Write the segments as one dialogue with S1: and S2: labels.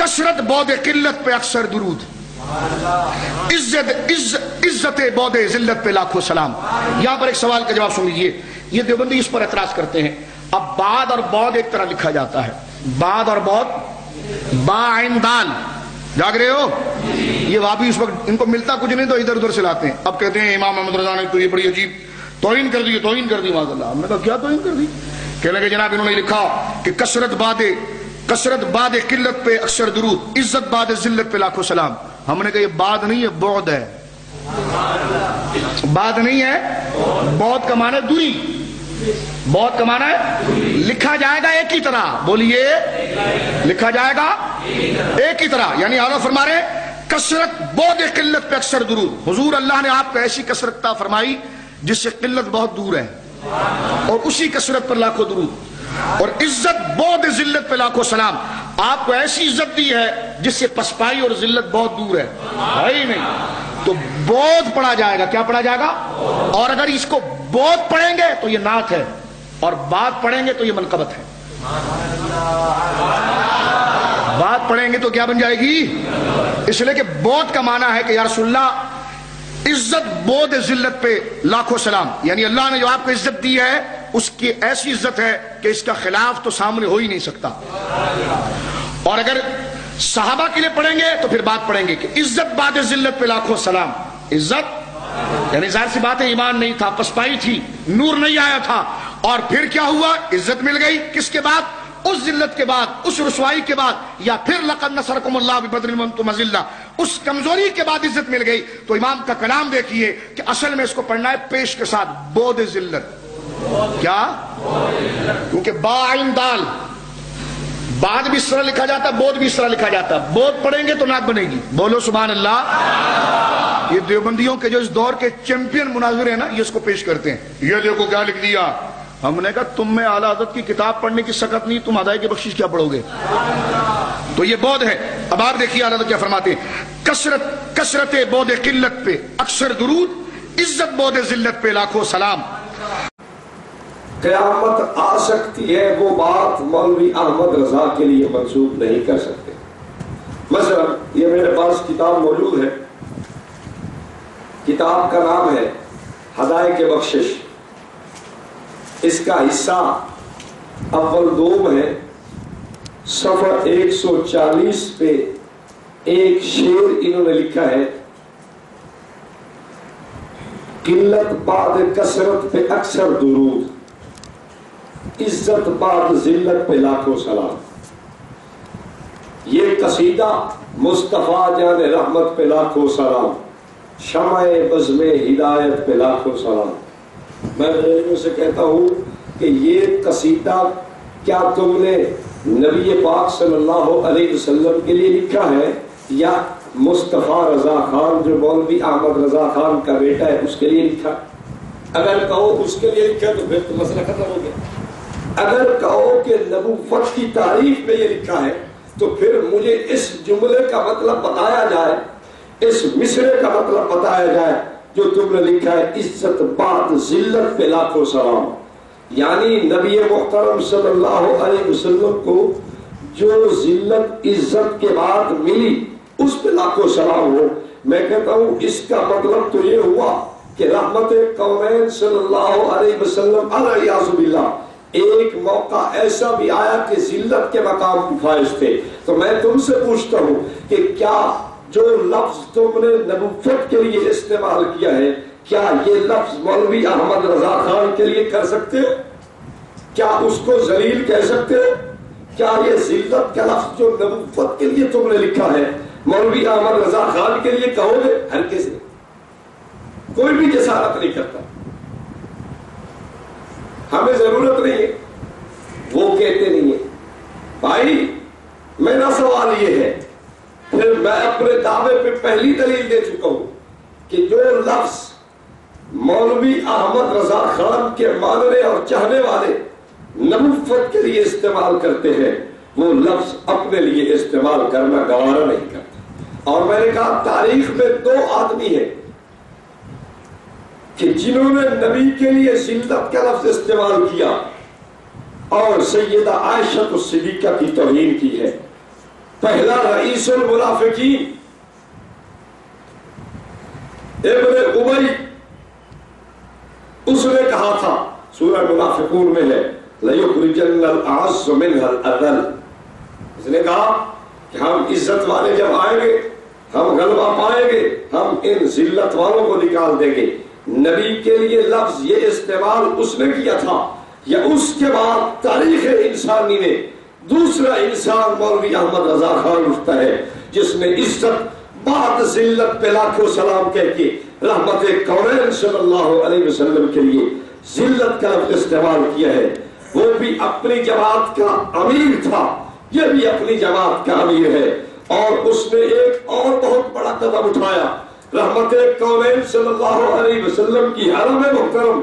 S1: کثرت بود قلت پہ اکثر درود، عزت بود ذلت پہ لاکھوں سلام۔ یہاں پر ایک سوال کا جواب سن لیجیے، یہ دیوبندی اس پر اعتراض کرتے ہیں، اب بعد اور بود ایک طرح لکھا جاتا ہے، بعد اور بود، با عین دال، جاگ رہے ہو؟ یہ وہابی اس وقت ان کو ملتا کچھ نہیں تو ادھر ادھر سے لاتے ہیں، اب کہتے ہیں امام احمد رضا نے تو یہ بڑی عجیب توہین کر دی، توہین کر دی معاذ اللہ۔ ہم نے کہا کیا توہین کر دی؟ کہنے لگے جناب انہوں نے لکھا کہ کثرت بعد قلت پہ اکثر درود، عزت بعد ذلت پہ لاکھوں سلام۔ ہم نے کہا یہ بعد نہیں ہے، بعد ہے، بعد نہیں ہے، بعد کا معنی ہے دوری، بعد کا معنی ہے لکھا جائے گا ایک ہی طرح، بولیے لکھا جائے گا ایک ہی طرح، یعنی آلہ فرما رہے ہیں کثرت بعد قلت پہ اکثر درود۔ حضور اللہ نے آپ کو ایسی کثرت عطا فرمائی جس سے قلت بہت دور ہے، اور اسی کثرت پر لاکھوں درود، اور عزت بعد ذلت پہ لاکھوں سلام۔ آپ کو ایسی عزت دی ہے جس سے پسپائی اور ذلت بہت دور ہے ہی نہیں، تو بود پڑھا جائے گا، کیا پڑھا جائے گا؟ اور اگر اس کو بود پڑھیں گے تو یہ نعت ہے، اور بات پڑھیں گے تو یہ منقبت ہے۔ بات پڑھیں گے تو کیا بن جائے گی؟ اس لیے کہ بود کا معنی ہے کہ یا رسول اللہ عزت بود ذلت پہ لاکھوں سلام، یعنی اللہ نے جو آپ کو عزت دی ہے اس کی ایسی عزت ہے کہ اس کا خلاف تو سامنے ہو ہی نہیں سکتا۔ اور اگر صحابہ کے لیے پڑھیں گے تو پھر بات پڑھیں گے کہ عزت بعد ذلت پہ لاکھوں سلام۔ عزت یعنی ظاہر سی بات ہے ایمان نہیں تھا، پسپائی تھی، نور نہیں آیا تھا، اور پھر کیا ہوا؟ عزت مل گئی، کس کے بعد؟ اس ذلت کے بعد، اس رسوائی کے بعد، یا پھر لقد نصرکم اللہ ببدر وانتم اذلہ، اس کمزوری کے بعد عزت مل گئی۔ تو امام کا کلام دیکھیے کہ اصل میں اس کو پڑھنا ہے پیش کے ساتھ، بود ذلت، کیا؟ کیونکہ با عین دال، بعد بھی اس طرح لکھا جاتا ہے، بود بھی اس طرح لکھا جاتا ہے، بود پڑھیں گے تو نعت بنے گی، بولو سبحان اللہ۔ یہ دیوبندیوں کے جو اس دور کے چیمپئن مناظر ہیں نا، یہ اس کو پیش کرتے ہیں، یہ دیکھو کیا لکھ دیا۔ ہم نے کہا تم میں اعلیٰ حضرت کی کتاب پڑھنے کی سکت نہیں، تم ادائی کی بخشش کیا پڑھو گے؟ تو یہ بود ہے۔ اب آپ دیکھیے اعلیٰ حضرت کیا فرماتے ہیں، کثرت بود قلت پہ اکثر درود، عزت بود ذلت پہ لاکھوں سلام۔
S2: قیامت آ سکتی ہے، وہ بات مولوی احمد رضا کے لیے منسوب نہیں کر سکتے۔ مثلا یہ میرے پاس کتاب موجود ہے، کتاب کا نام ہے ہدایت بخشش، اس کا حصہ اول دوم ہے، صفحہ 140 پہ ایک شعر انہوں نے لکھا ہے، قلت بعد کثرت پہ اکثر درود، عزت بعد ذلت پہ لاکھوں سلام۔ یہ قصیدہ مصطفیٰ جان رحمت پہ لاکھوں سلام، شمع بزم ہدایت پہ لاکھوں سلام۔ میں غیروں سے کہتا ہوں کہ یہ قصیدہ کیا تم نے نبی پاک صلی اللہ علیہ وسلم کے لیے لکھا ہے یا مصطفیٰ رضا خان جو مولوی احمد رضا خان کا بیٹا ہے اس کے لیے لکھا؟ اگر کہو اس کے لیے لکھا تو پھر تو مسئلہ ختم ہو گیا۔ اگر کہو کہ نبوت کی تعریف میں یہ لکھا ہے تو پھر مجھے اس جملے کا مطلب بتایا جائے، اس مصرے کا مطلب بتایا جائے جو تم نے لکھا ہے، عزت بعد ذلت پہ لاکھوں سلام، یعنی نبی محترم صلی اللہ علیہ وسلم کو جو ذلت عزت کے بعد ملی اس پہ لاکھوں سلام ہو۔ میں کہتا ہوں اس کا مطلب تو یہ ہوا کہ رحمت کونین صلی اللہ علیہ وسلم علیہ باللہ ایک موقع ایسا بھی آیا کہ ذلت کے مقام کی فائز تھے۔ تو میں تم سے پوچھتا ہوں کہ کیا جو لفظ تم نے نبوت کے لیے استعمال کیا ہے، کیا یہ لفظ مولوی احمد رضا خان کے لیے کر سکتے ہو؟ کیا اس کو ذلیل کہہ سکتے ہو؟ کیا یہ ذلت کا لفظ جو نبوت کے لیے تم نے لکھا ہے مولوی احمد رضا خان کے لیے کہو گے؟ ہرگز نہیں، کوئی بھی جسارت نہیں کرتا، ہمیں ضرورت نہیں ہے، وہ کہتے نہیں ہے۔ بھائی میرا سوال یہ ہے، پھر میں اپنے دعوے پہ پہلی دلیل دے چکا ہوں کہ جو لفظ مولوی احمد رضا خان کے ماننے اور چاہنے والے نبوت کے لیے استعمال کرتے ہیں وہ لفظ اپنے لیے استعمال کرنا گوارا نہیں کرتا۔ اور میں نے کہا تاریخ میں 2 آدمی ہیں کہ جنہوں نے نبی کے لیے ذلت کا لفظ استعمال کیا اور سیدہ عائشہ صدیقہ کی توہین کی ہے۔ پہلا رئیس المنافقین ابن ابی، اس نے کہا تھا، سورہ منافقون میں ہے، لَيُخْرِجَنَّ الْأَعَزُّ مِنْهَا الْأَذَلَّ، اس نے کہا کہ ہم عزت والے جب آئیں گے، ہم غلبہ پائیں گے، ہم ان ذلت والوں کو نکال دیں گے۔ نبی کے لیے لفظ یہ استعمال اس نے کیا تھا، یا اس کے بعد تاریخ انسانی میں دوسرا انسان مولوی احمد رضا خان اٹھتا ہے جس نے عزت بعد ذلت پہ لاکھوں سلام کہہ کے رحمت کونین صلی اللہ علیہ وسلم کے لیے ذلت کا لفظ استعمال کیا ہے۔ وہ بھی اپنی جماعت کا امیر تھا، یہ بھی اپنی جماعت کا امیر ہے، اور اس نے ایک اور بہت بڑا قدم اٹھایا، رحمت کونین صلی اللہ علیہ وسلم کی حرم محترم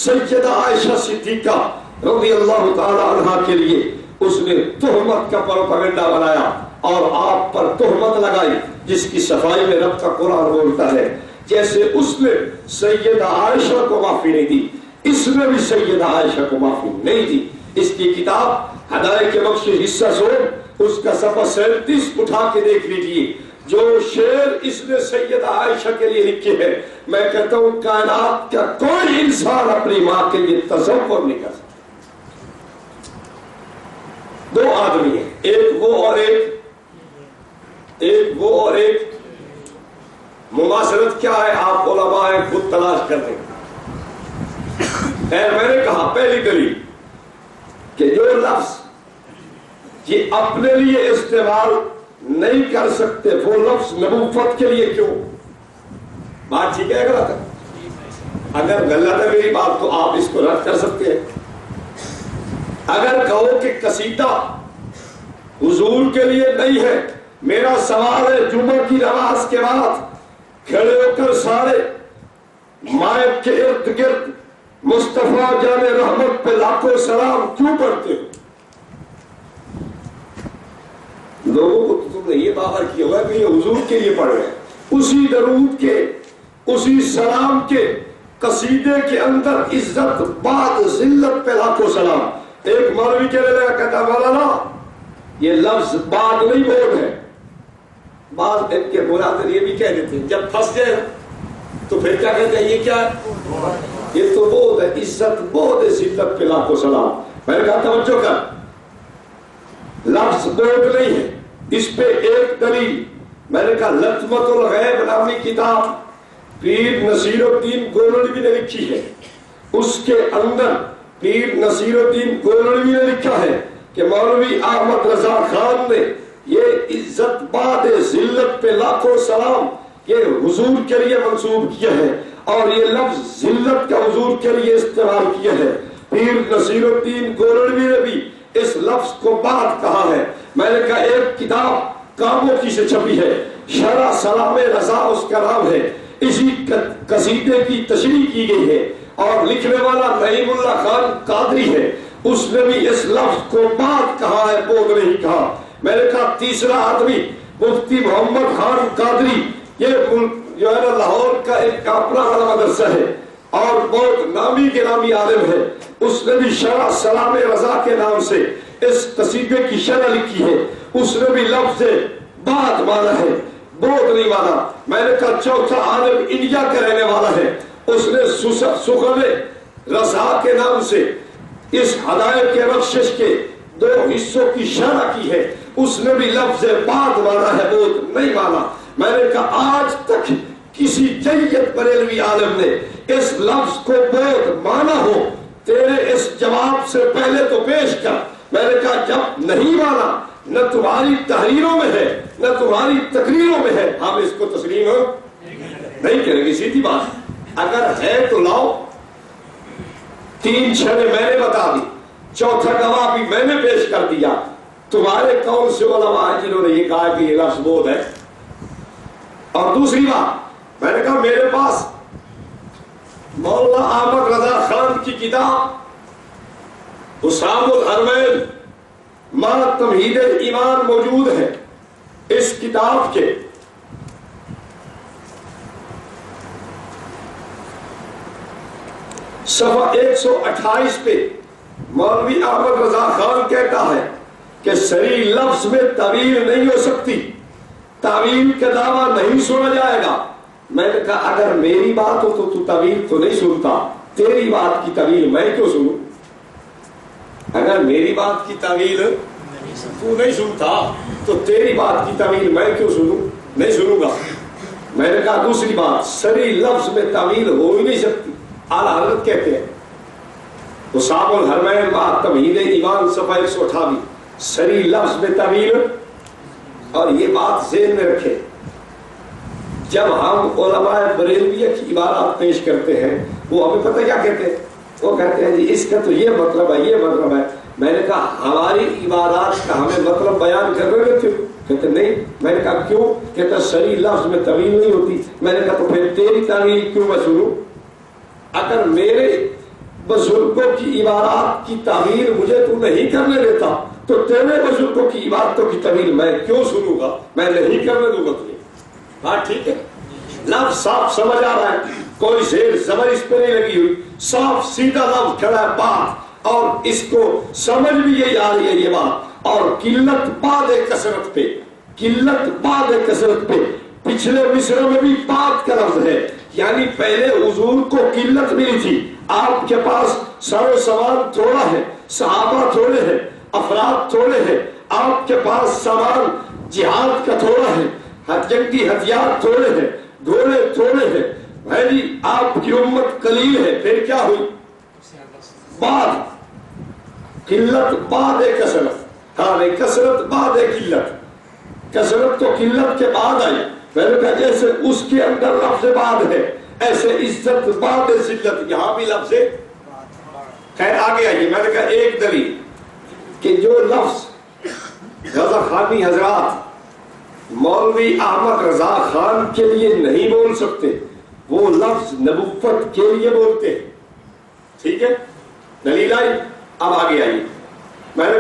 S2: سیدہ عائشہ صدیقہ رضی اللہ تعالی عنہا کے لیے اس نے تہمت کا پروپیگنڈا بنایا اور آپ پر تہمت لگائی، جس کی صفائی میں رب کا قرآن بولتا ہے جیسے اس نے سیدہ عائشہ کو معافی نہیں دی، اس نے بھی سیدہ عائشہ کو معافی نہیں دی۔ اس کی کتاب ہدایت کے بخش حصہ سو، اس کا صفحہ 37 اٹھا کے دیکھ لیجئے، جو شعر اس نے سیدہ عائشہ کے لیے لکھے ہیں، میں کہتا ہوں کائنات کا کوئی انسان اپنی ماں کے لیے تصور نہیں کر سکتا۔ دو آدمی ہیں، ایک وہ اور ایک مماثلت کیا ہے آپ علماء ہیں، خود تلاش کر دیں۔ خیر، میں نے کہا پہلی دلیل کہ جو لفظ یہ اپنے لیے استعمال نہیں کر سکتے وہ لفظ نبوت کے لیے کیوں؟ بات ٹھیک ہے غلط ہے؟ اگر غلط ہے میری بات تو آپ اس کو رد کر سکتے ہیں۔ اگر کہو کہ قصیدہ حضور کے لیے نہیں ہے، میرا سوال ہے جمعہ کی نماز کے بعد کھڑے ہو کر سارے مائب کے ارد گرد مصطفیٰ جان رحمت پہ لاکھوں سلام کیوں پڑھتے ہو؟ لوگوں کو تم نے یہ باور کیا ہوا کہ یہ حضور کے لیے پڑھ رہے ہیں، اسی درود کے، اسی سلام کے قصیدے کے اندر عزت بعد ذلت پہ لاکھوں سلام۔ ایک مولوی کہنے لگا، کہتا مولانا یہ لفظ بعد نہیں بول ہے، بعض ان کے مراد یہ بھی کہہ دیتے ہیں جب پھنس جائے تو پھر کیا کہتے ہیں یہ کیا ہے؟ یہ تو بہت ہے عزت بہت ہے ذلت پہ لاکھوں سلام۔ میں نے کہا توجہ کر، لفظ بہت نہیں ہے، اس پہ ایک دلیل میں نے کہا لطمت الغیب نامی کتاب پیر نصیر الدین گولڑوی نے لکھی ہے، اس کے اندر پیر نصیر الدین گولڑوی نے لکھا ہے کہ مولوی احمد رضا خان نے یہ عزت بعد ذلت پہ لاکھوں سلام یہ حضور کے لیے منسوب کیا ہے، اور یہ لفظ ذلت کا حضور کے لیے استعمال کیا ہے۔ پیر نصیر الدین گولڑوی نے بھی اس لفظ کو بعد کہا ہے۔ میں نے کہا ایک کتاب کاموکی سے چھپی ہے، شرح سلام رضا اس کا نام ہے، اسی قصیدے کی تشریح کی گئی ہے، اور لکھنے والا نعیم اللہ خان قادری ہے، اس نے بھی اس لفظ کو بعد کہا ہے، بود نہیں کہا۔ میں نے کہا تیسرا آدمی مفتی محمد خان قادری، یہ جو ہے نا لاہور کا ایک اپنا بڑا مدرسہ ہے اور بہت نامی کے نامی عالم ہے، اس نے بھی شرح سلام رضا کے نام سے اس قصیدے کی شرح لکھی ہے، اس نے بھی لفظ بعد مانا ہے، بہت نہیں مانا۔ میں نے کہا چوتھا عالم انڈیا کا رہنے والا ہے، اس نے سخن رضا کے نام سے اس ہدایت کے بخشش کے 2 حصوں کی شرح کی ہے، اس نے بھی لفظ بعد مانا ہے، بہت نہیں مانا۔ میں نے کہا آج تک کسی جیت بریلوی عالم نے اس لفظ کو بہت مانا ہو تیرے اس جواب سے پہلے تو پیش کر۔ میں نے کہا جب نہیں مانا، نہ تمہاری تحریروں میں ہے نہ تمہاری تقریروں میں ہے، ہم اس کو تسلیم نہیں کریں گے، سیدھی بات۔ اگر ہے تو لاؤ، 3 شرح میں نے بتا دی، چوتھا گواہ بھی میں نے پیش کر دیا۔ تمہارے کون سے علماء ہیں جنہوں نے یہ کہا کہ یہ لفظ بود ہے؟ اور دوسری بات، میں نے کہا میرے پاس مولانا احمد رضا خان کی کتاب حسام الحرمین ما تمہید ایمان موجود ہے۔ اس کتاب کے صفحہ 128 پہ مولوی احمد رضا خان کہتا ہے کہ صریح لفظ میں تعویل نہیں ہو سکتی، تعویل کا دعویٰ نہیں سنا جائے گا۔ میں نے کہا اگر میری بات ہو تو تعویل تو نہیں سنتا، تیری بات کی تعویل میں کیوں سنوں؟ اگر میری بات کی تعویل تو نہیں سنتا تو تیری بات کی تعویل میں کیوں سنوں؟ نہیں سنوں گا۔ میں نے کہا دوسری بات، صریح لفظ میں تعویل ہو ہی نہیں سکتی۔ اعلیٰ حضرت کہتے ہیں اصحاب الحرمین با تمہید ایمان صفحہ 128، صریح لفظ میں تعویل، اور یہ بات ذہن میں رکھیں، جب ہم علماء بریلویہ کی عبارات پیش کرتے ہیں وہ ہمیں پتہ کیا کہتے ہیں؟ وہ کہتے ہیں جی اس کا تو یہ مطلب ہے، یہ مطلب ہے۔ میں نے کہا ہماری عبارات کا ہمیں مطلب بیان کر رہے تھے؟ کہتے نہیں۔ میں نے کہا کیوں؟ کہتا صریح لفظ میں تعویل نہیں ہوتی۔ میں نے کہا تو پھر تیری تعویل کیوں میں سنوں؟ اگر میرے بزرگوں کی عبارات کی تعویل مجھے تو نہیں کرنے دیتا تو تیرے بزرگوں کی عبارتوں کی تعویل میں کیوں سنوں گا؟ میں نہیں کرنے دوں گا تجھے۔ ہاں ٹھیک ہے، لفظ صاف سمجھ آ رہا ہے، کوئی زیر زبر اس پہ نہیں لگی ہوئی، صاف سیدھا لفظ کھڑا ہے بات، اور اس کو سمجھ بھی یہی آ رہی ہے یہ بات۔ اور قلت بعد کثرت پہ، قلت بعد کثرت پہ، پچھلے مصرع میں بھی بات کا لفظ ہے، یعنی پہلے حضور کو قلت ملی تھی، آپ کے پاس سر و سامان تھوڑا ہے، صحابہ تھوڑے ہیں، افراد تھوڑے ہیں، آپ کے پاس سامان جہاد کا تھوڑا ہے، جنگی ہتھیار تھوڑے ہیں، گھوڑے تھوڑے ہیں، بھائی جی آپ کی امت قلیل ہے۔ پھر کیا ہوئی؟ بعد قلت بعد کثرت، ہاں نہیں کثرت بعد قلت، کثرت تو قلت کے بعد آئی۔ میں نے کہا جیسے اس کے اندر لفظ بعد ہے ایسے عزت بعد ذلت یہاں بھی لفظ ہے۔ خیر آگے آئیے۔ میں نے کہا ایک دلیل کہ جو لفظ رضا خانی حضرات مولوی احمد رضا خان کے لیے نہیں بول سکتے وہ لفظ نبوت کے لیے بولتے ہیں، ٹھیک ہے؟ دلیل آئی؟ اب آگے آئیے۔ میں نے